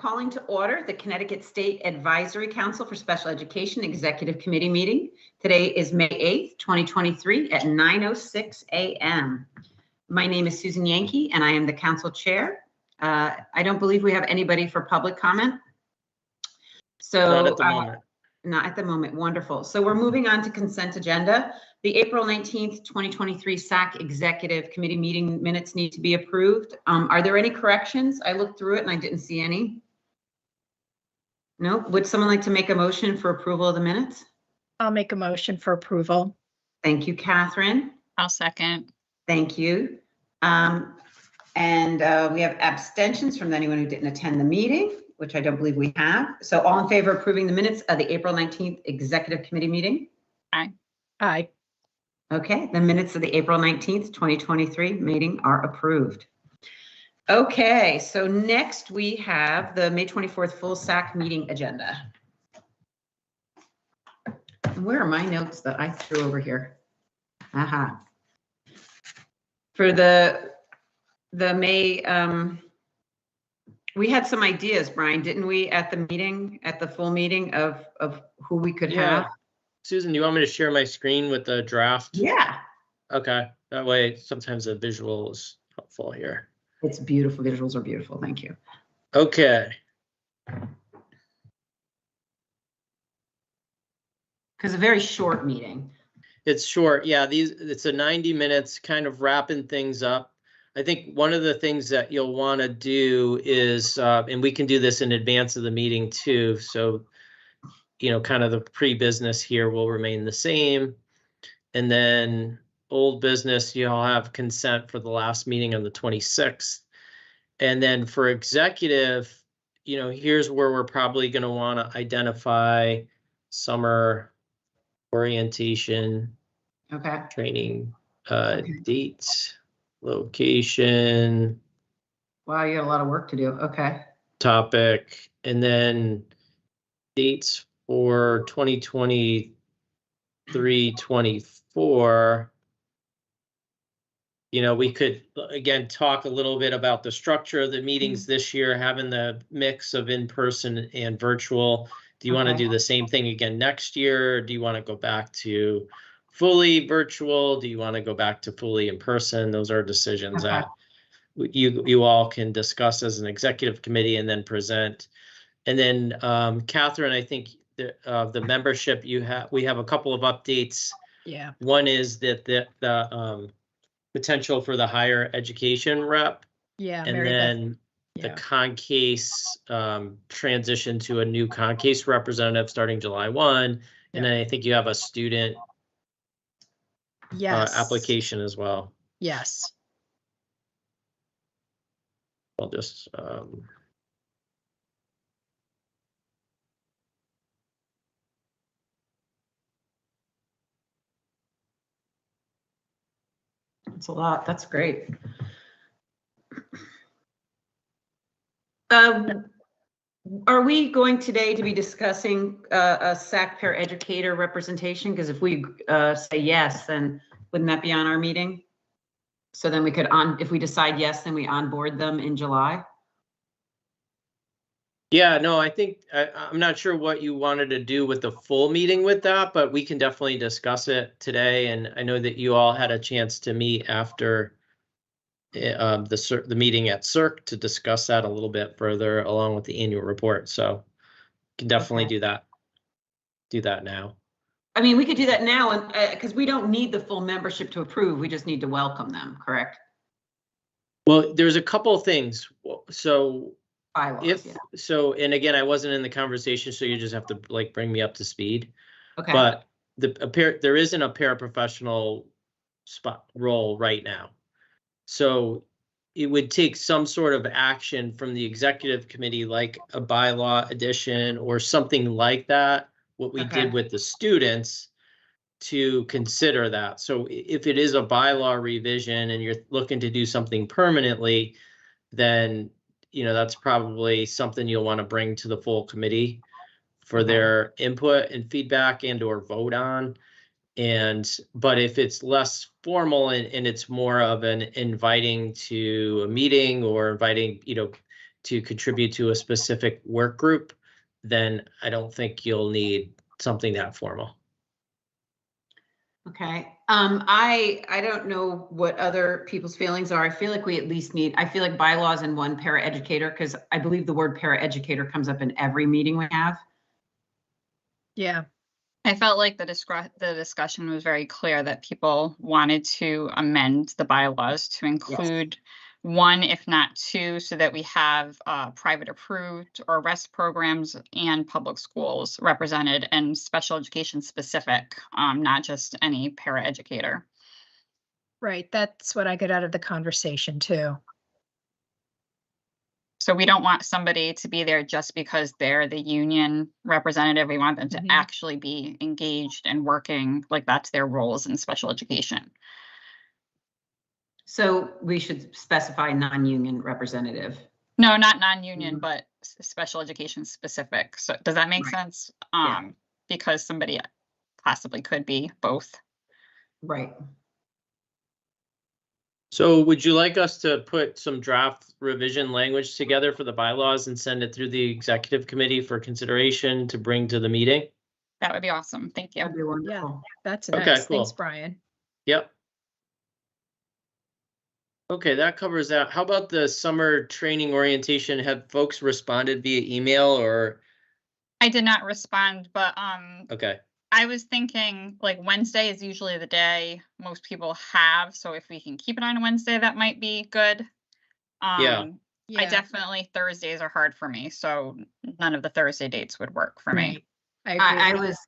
calling to order the Connecticut State Advisory Council for Special Education Executive Committee meeting. Today is May 8th, 2023 at 9:06 a.m. My name is Susan Yankee and I am the council chair. I don't believe we have anybody for public comment. So not at the moment. Not at the moment. Wonderful. So we're moving on to consent agenda. The April 19th, 2023 SAC Executive Committee meeting minutes need to be approved. Are there any corrections? I looked through it and I didn't see any. No? Would someone like to make a motion for approval of the minutes? I'll make a motion for approval. Thank you, Catherine. I'll second. Thank you. We have abstentions from anyone who didn't attend the meeting, which I don't believe we have. So all in favor of approving the minutes of the April 19th Executive Committee meeting? Aye. Aye. Okay, the minutes of the April 19th, 2023 meeting are approved. Okay, so next we have the May 24th full SAC meeting agenda. Where are my notes that I threw over here? Aha. For the May, we had some ideas, Brian, didn't we, at the meeting, at the full meeting of who we could have? Susan, do you want me to share my screen with the draft? Yeah. Okay, that way sometimes the visual is helpful here. It's beautiful. Visuals are beautiful. Thank you. Okay. Because a very short meeting. It's short. Yeah, it's a 90 minutes kind of wrapping things up. I think one of the things that you'll want to do is, and we can do this in advance of the meeting too. So, kind of the pre-business here will remain the same. And then old business, you'll have consent for the last meeting on the 26th. And then for executive, here's where we're probably going to want to identify summer orientation, Okay. training, dates, location. Wow, you got a lot of work to do. Okay. Topic, and then dates for 2023-24. We could, again, talk a little bit about the structure of the meetings this year, having the mix of in-person and virtual. Do you want to do the same thing again next year? Or do you want to go back to fully virtual? Do you want to go back to fully in person? Those are decisions that you all can discuss as an executive committee and then present. And then Catherine, I think the membership we have a couple of updates. Yeah. One is that the potential for the higher education rep. Yeah. And then the CONCASE transition to a new CONCASE representative starting July 1. And then I think you have a student application as well. Yes. I'll just That's a lot. That's great. Are we going today to be discussing a SAC pair educator representation? Because if we say yes, then wouldn't that be on our meeting? So then we could if we decide yes, then we onboard them in July. Yeah, no, I think I'm not sure what you wanted to do with the full meeting with that, but we can definitely discuss it today. And I know that you all had a chance to meet after the meeting at CERC to discuss that a little bit further along with the annual report. So can definitely do that now. I mean, we could do that now, and because we don't need the full membership to approve, we just need to welcome them, correct? Well, there's a couple of things. So Bylaws, and again, I wasn't in the conversation, so you just have to bring me up to speed. Okay. But there isn't a paraprofessional role right now. So it would take some sort of action from the executive committee, like a bylaw addition or something like that, what we did with the students, to consider that. So if it is a bylaw revision and you're looking to do something permanently, then that's probably something you'll want to bring to the full committee for their input and feedback and or vote on. But if it's less formal and it's more of an inviting to a meeting or inviting, to contribute to a specific work group, then I don't think you'll need something that formal. Okay. I don't know what other people's feelings are. I feel like we at least need, I feel like bylaws and one paraeducator, because I believe the word paraeducator comes up in every meeting we have. Yeah, I felt like the discussion was very clear that people wanted to amend the bylaws to include one, if not two, so that we have private approved or REST programs and public schools represented and special education specific, not just any paraeducator. right. That's what I get out of the conversation too. So we don't want somebody to be there just because they're the union representative. We want them to Mhm. actually be engaged and working like that's their roles in special education. So we should specify non-union representative. No, not non-union, Mhm. but special education specific. So does that make Right. sense? Yeah. Because somebody possibly could be both. Right. So would you like us to put some draft revision language together for the bylaws and send it through the executive committee for consideration to bring to the meeting? That would be awesome. Thank you. That'd be wonderful. That's Okay, nice. Thanks, cool. Brian. Yep. Okay, that covers that. How about the summer training orientation? Have folks responded via email or? I did not respond, but Okay, I was thinking like Wednesday is usually the day most people have. So if we can keep it on Wednesday, that might be good. Yeah. I definitely, Thursdays are hard for me, so none of the Thursday dates would work for me. Right. I agree. was,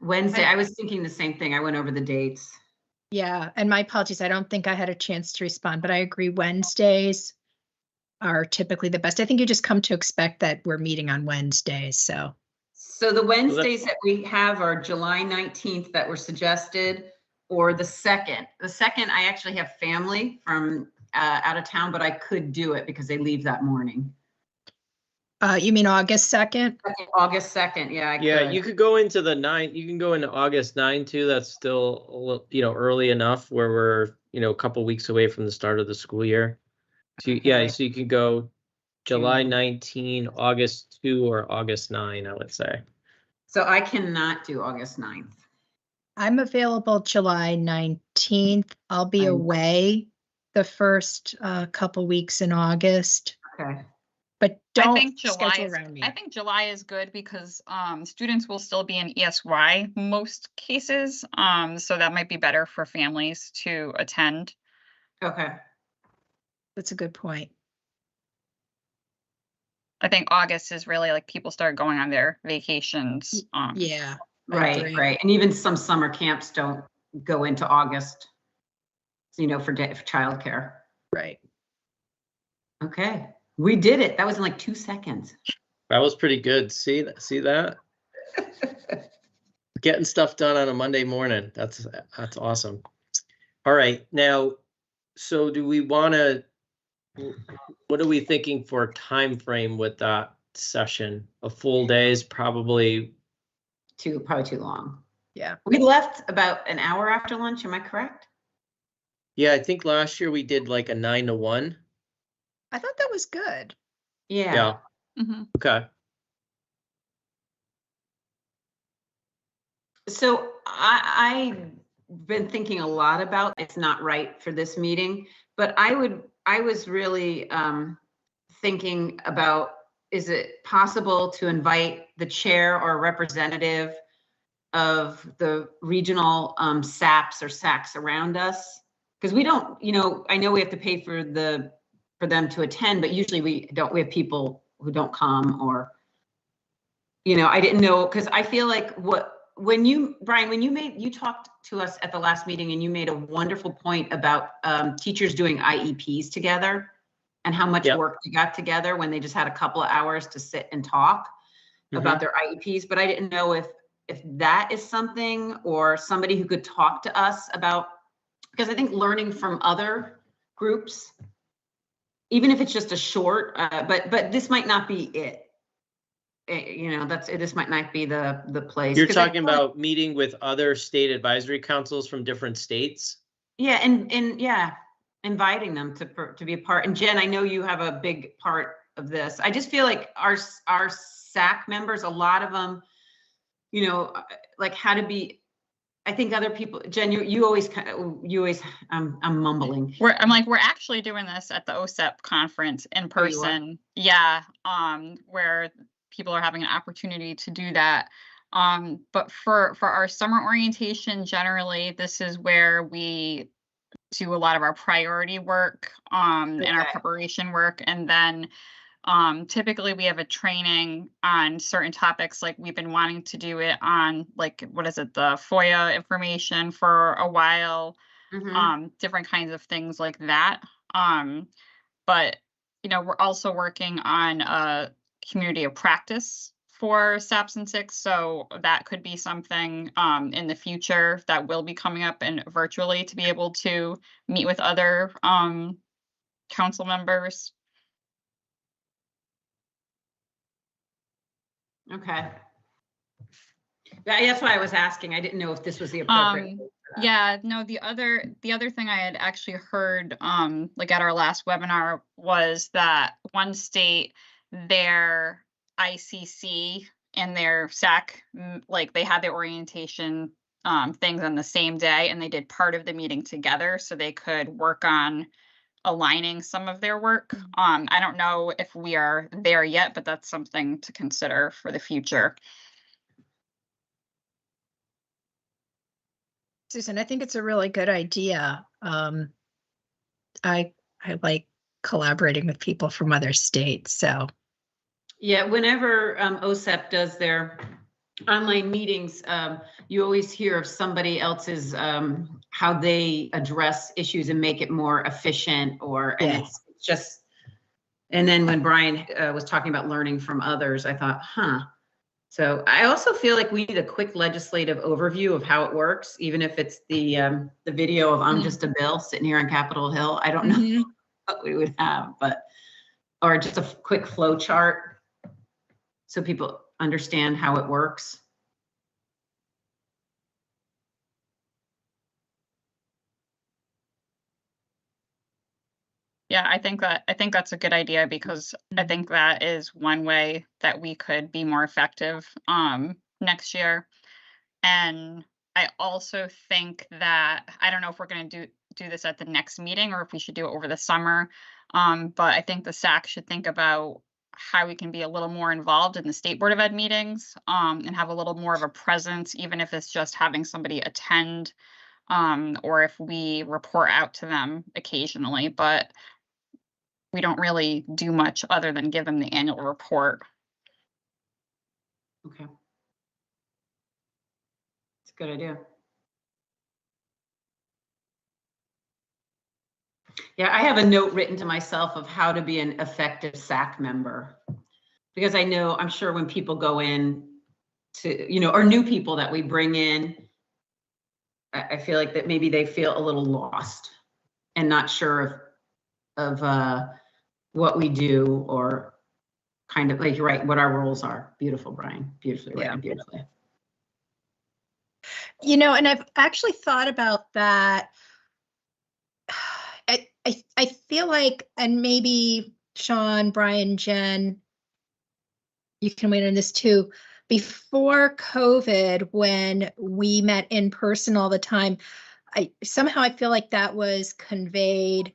Wednesday, I was thinking the same thing. I went over the dates. Yeah, and my apologies. I don't think I had a chance to respond, but I agree Wednesdays are typically the best. I think you just come to expect that we're meeting on Wednesdays, so. So the Wednesdays that we have are July 19th that were suggested, or the 2nd. The 2nd, I actually have family from out of town, but I could do it because they leave that morning. You mean August 2nd? August 2nd, yeah, I yeah, could. you could go into the 9th. You can go into August 9 too. That's still a little, early enough where we're, a couple weeks away from the start of the school year. So Okay. so you could go July June. 19, August 2, or August 9, I would say. So I cannot do August 9th. I'm available July 19th. I'll be I'm- away the first couple weeks in August, Okay. but I don't think July schedule is, around me. I think July is good because students will still be in ESY most cases. So that might be better for families to attend. Okay. That's a good point. I think August is really like people start going on their vacations. Yeah. I Right, agree. right. And even some summer camps don't go into August, for childcare. Right. Okay. We did it. That was in like 2 seconds. That was pretty good. See that? Getting stuff done on a Monday morning. That's awesome. All right. Now, so do we want to, what are we thinking for time frame with that session? A full day is probably. Probably too long. Yeah. We left about an hour after lunch. Am I correct? Yeah, I think last year we did like a 9 to 1. I thought that was good. Yeah. Yeah. Mhm. Okay. So I've been thinking a lot about, it's not right for this meeting, but I was really thinking about, is it possible to invite the chair or representative of the regional SAPs or SACs around us? Because we don't, I know we have to pay for them to attend, but usually we have people who don't come, or, I didn't know, because I feel like Brian, when you talked to us at the last meeting and you made a wonderful point about teachers doing IEPs together and how much Yep. work they got together when they just had a couple of hours to sit and talk about their IEPs. But I didn't know if that is something, or somebody who could talk to us about, because I think learning from other groups, even if it's just a short, but this might not be it. This might not be the place. You're 'Cause I talking feel like- about meeting with other state advisory councils from different states? Yeah, and inviting them to be a part. And Jen, I know you have a big part of this. I just feel like our SAC members, a lot of them, you know, like how to be, I think other people, Jen, you always, I'm mumbling. We're actually doing this at the OSEP conference in Oh, you are? person. Yeah, where people are having an opportunity to do that. But for our summer orientation, generally, this is where we do a lot of our priority work, and our Okay. preparation work. And then typically we have a training on certain topics, like we've been wanting to do it on, like, what is it, the FOIA information for a while, different kinds of things like that. But, you know, we're also working on a community of practice for SAPS and SIX, so that could be something in the future that will be coming up and virtually to be able to meet with other council members. Okay. That's why I was asking. I didn't know if this was the appropriate. Yeah, no, the other thing I had actually heard, like at our last webinar, was that one state, their ICC and their SAC, like they had their orientation things on the same day, and they did part of the meeting together so they could work on aligning some of their work. I don't know if we are there yet, but that's something to consider for the future. Susan, I think it's a really good idea. I like collaborating with people from other states, so. Yeah, whenever OSEP does their online meetings, you always hear of somebody else's, how they address issues and make it more efficient, and Yeah. it's just, and then when Brian was talking about learning from others, I thought, So I also feel like we need a quick legislative overview of how it works, even if it's the video of I'm just a bill sitting here on Capitol Hill. I don't know what we would have, or just a quick flow chart so people understand how it works. Yeah, I think that's a good idea, because I think that is one way that we could be more effective next year. And I also think that, I don't know if we're going to do this at the next meeting or if we should do it over the summer. But I think the SAC should think about how we can be a little more involved in the State Board of Ed meetings, and have a little more of a presence, even if it's just having somebody attend, or if we report out to them occasionally. But we don't really do much other than give them the annual report. Okay. It's a good idea. Yeah, I have a note written to myself of how to be an effective SAC member, because I'm sure when people go in to, or new people that we bring in, I feel like that maybe they feel a little lost and not sure of what we do, or kind of like, you're right, what our roles are. Beautiful, Brian. Beautifully written, Yeah. beautifully. And I've actually thought about that. I feel like, and maybe Sean, Brian, Jen, you can weigh in on this too. Before COVID, when we met in person all the time, I feel like that was conveyed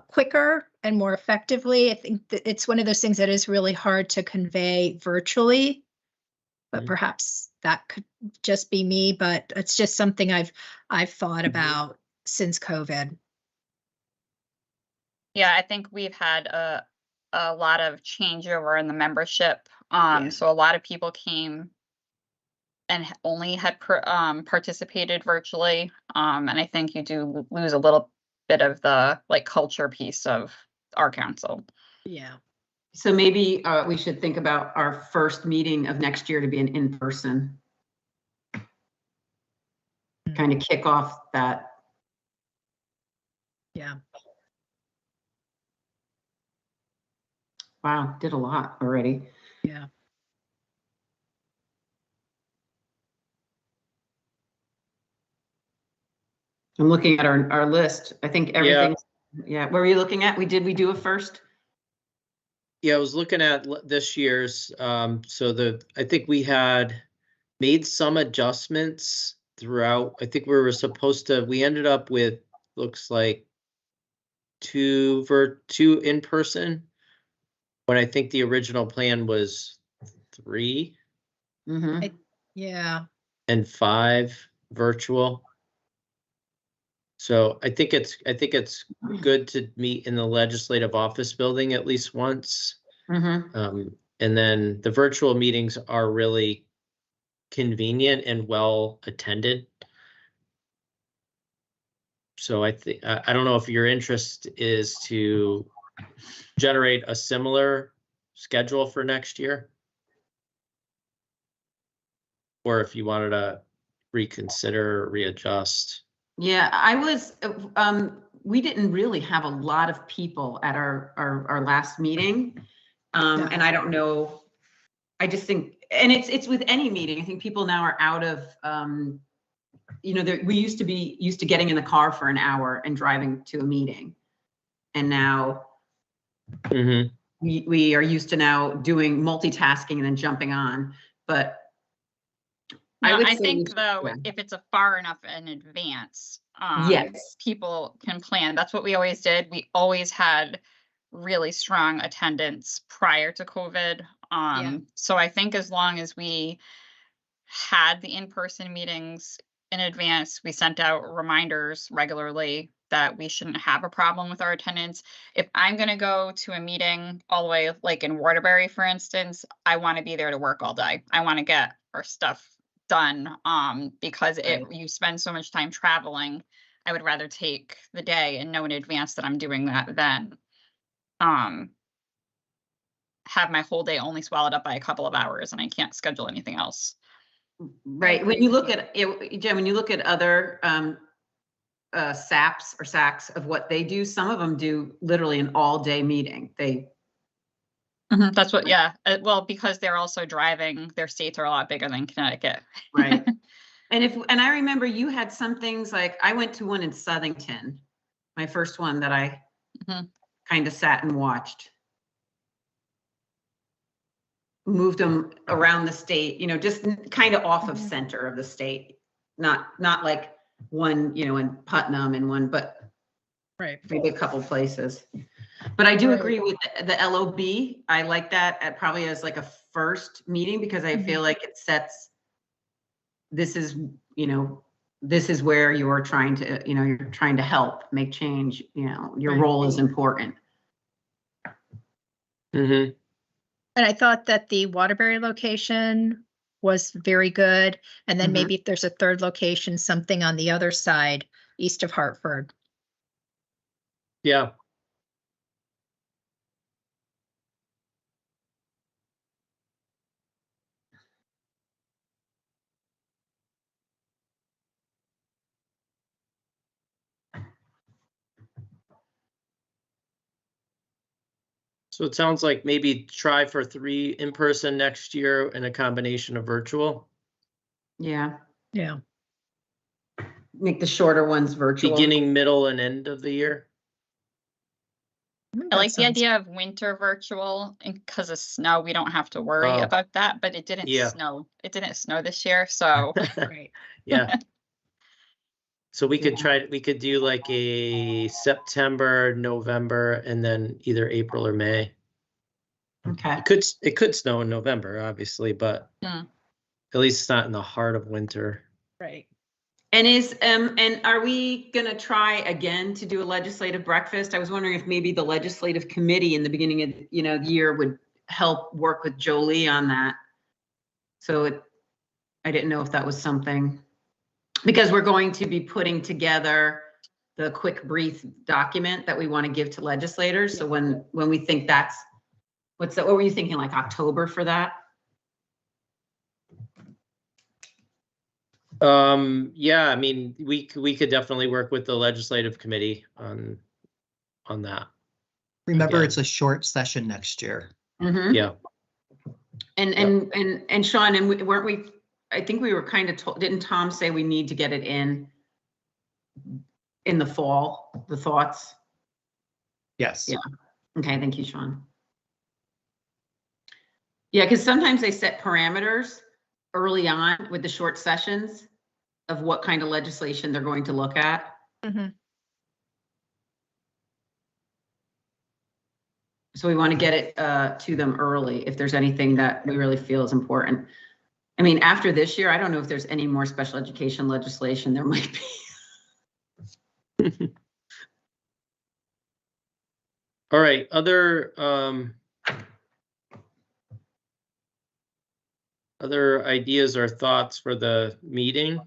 quicker and more effectively. I think that it's one of those things that is really hard to convey virtually, but perhaps that could just be me, but it's just something I've thought about since COVID. Yeah, I think we've had a lot of changeover in the membership. Yeah. So a lot of people came and only had participated virtually. And I think you do lose a little bit of the culture piece of our council. Yeah. So maybe we should think about our first meeting of next year to be an in-person. Kind of kick off that. Yeah. Wow, did a lot already. Yeah. I'm looking at our list. I think everything. Yeah. What were you looking at? We do a first? Yeah, I was looking at this year's, so I think we had made some adjustments throughout. I think we ended up with, looks like two in person. When I think the original plan was 3 Mhm. Yeah, and 5 virtual. So I think it's good to meet in the legislative office building at least once. Mhm. And then the virtual meetings are really convenient and well attended. So I don't know if your interest is to generate a similar schedule for next year, or if you wanted to reconsider or readjust. Yeah, we didn't really have a lot of people at our last meeting. And I don't know, I just think, and it's with any meeting, I think people now are out of, we used to be used to getting in the car for an hour and driving to a meeting. And now Mm-hmm. we are used to now doing multitasking and then jumping on, but No, would I say think we should- though, yeah. if it's a far enough in advance, Yes. people can plan. That's what we always did. We always had really strong attendance prior to COVID. So I think as long as we had the in-person meetings in advance, we sent out reminders regularly that we shouldn't have a problem with our attendance. If I'm going to go to a meeting all the way, like in Waterbury, for instance, I want to be there to work all day. I want to get our stuff done, because Right. you spend so much time traveling. I would rather take the day and know in advance that I'm doing that than have my whole day only swallowed up by a couple of hours and I can't schedule anything else. Right. When you look at it, Jen, when you look at other SAPs or SACs of what they do, some of them do literally an all-day meeting. That's what, yeah. Well, because they're also driving, their states are a lot bigger than Connecticut. Right. And I remember you had some things like, I went to one in Southington, my first one that I kind of sat and watched. Moved them around the state, just kind of off of center of the state, not like one, in Putnam and one, but right. maybe a couple places. But I do agree with the LOB. I like that at probably as like a first meeting, because I feel like it sets, this is where you're trying to help make change, your role is important. Mm-hmm. And I thought that the Waterbury location was very good. And then maybe if there's a third location, something on the other side, east of Hartford. Yeah. So it sounds like maybe try for 3 in person next year and a combination of virtual. Yeah. Yeah. Make the shorter ones virtual. Beginning, middle, and end of the year. I like the idea of winter virtual, and because of snow, we don't have to worry about that, but it didn't snow. It didn't snow this year, so. Right. Yeah. So we could do like a September, November, and then either April or May. Okay. It could snow in November, obviously, but at least it's not in the heart of winter. Right. And and are we gonna try again to do a legislative breakfast? I was wondering if maybe the legislative committee in the beginning of the year would help work with Jolie on that. So I didn't know if that was something, because we're going to be putting together the quick brief document that we want to give to legislators. So when we think what were you thinking, like October for that? Yeah, I mean, we could definitely work with the legislative committee on that. Remember, Again. it's a short session next year. Yeah. And Sean, and weren't we, I think we were kind of told, didn't Tom say we need to get it in the fall, the thoughts? Yes. Yeah. Okay, thank you, Sean. Yeah, because sometimes they set parameters early on with the short sessions of what kind of legislation they're going to look at. Mhm. So we want to get it to them early if there's anything that we really feel is important. I mean, after this year, I don't know if there's any more special education legislation. There might be. All right, other ideas or thoughts for the meeting?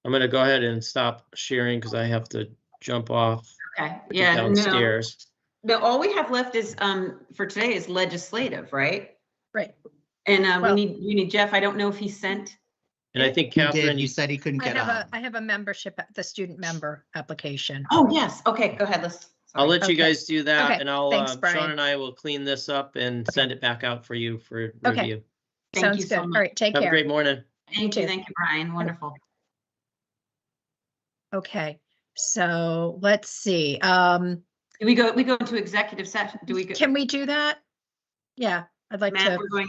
I'm gonna go ahead and stop sharing because I have to jump off Okay, yeah, no, downstairs. no, all we have left is, for today is legislative, right? Right. And Well- we need Jeff, I don't know if he sent. And I think He did, Catherine, he said he couldn't I get have on. I have a membership, the student member application. Oh, yes, okay, go ahead, let's. I'll let you Okay. guys do that Okay, and I'll, thanks, Sean Brian. and I will clean this up and send it back out for you for Okay. review. Thank Sounds you good. so All much. right, take Have a care. great morning. Thank you, Brian, wonderful. Okay, so let's see. We go into executive session, do we go? Can we do that? Yeah, I'd like Matt, to. we're going.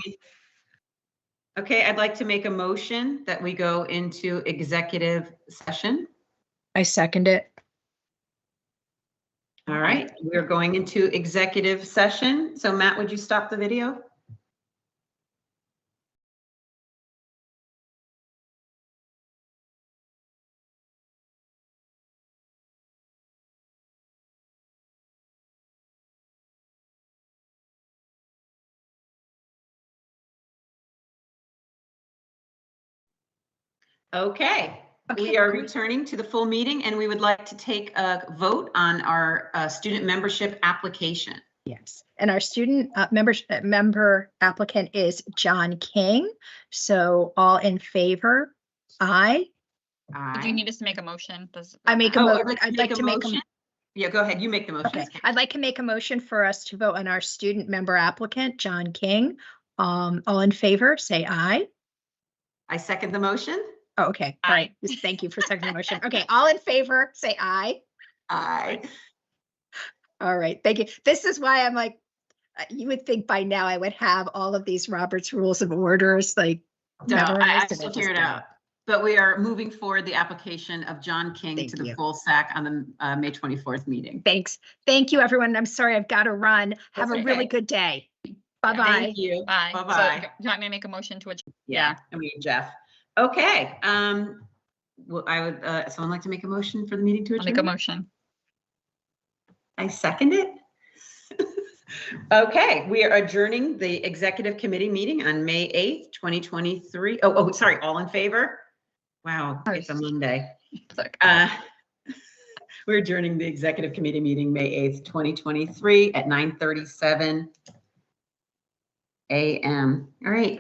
Okay, I'd like to make a motion that we go into executive session. I second it. All right, we're going into executive session. So Matt, would you stop the video? Okay, we Okay, are great. returning to the full meeting and we would like to take a vote on our student membership application. Yes, and our student member applicant is John King. So all in favor? Aye. Do you need us to make a motion? Does? I make a Oh, mo, I'd like to make a motion. Yeah, go ahead, you make the motion. Okay, I'd like to make a motion for us to vote on our student member applicant, John King. All in favor, say aye. I second the motion. Oh, okay, all right. Thank you for seconding the motion. Okay, all in favor, say aye. Aye. All right, thank you. This is why I'm like, you would think by now I would have all of these Robert's Rules of Orders like No, I memorized. and still just hear it don't. out. But we are moving forward the application of John King Thank to the you. full SAC on the May 24th meeting. Thanks. Thank you, everyone. I'm sorry, I've got to run. Have That's a really okay. good day. Bye-bye. Thank you. Bye. So, Bye-bye. do you want me to make a motion to adjourn? Yeah, I mean, Jeff. Okay, well, I would, someone like to make a motion for the meeting to I'll adjourn? make a motion. I second it. Okay, we are adjourning the executive committee meeting on May 8th, 2023. Oh, sorry, all in favor? Wow, it's a Monday. We're adjourning the executive committee meeting, May 8th, 2023 at 9:37 a.m. All right.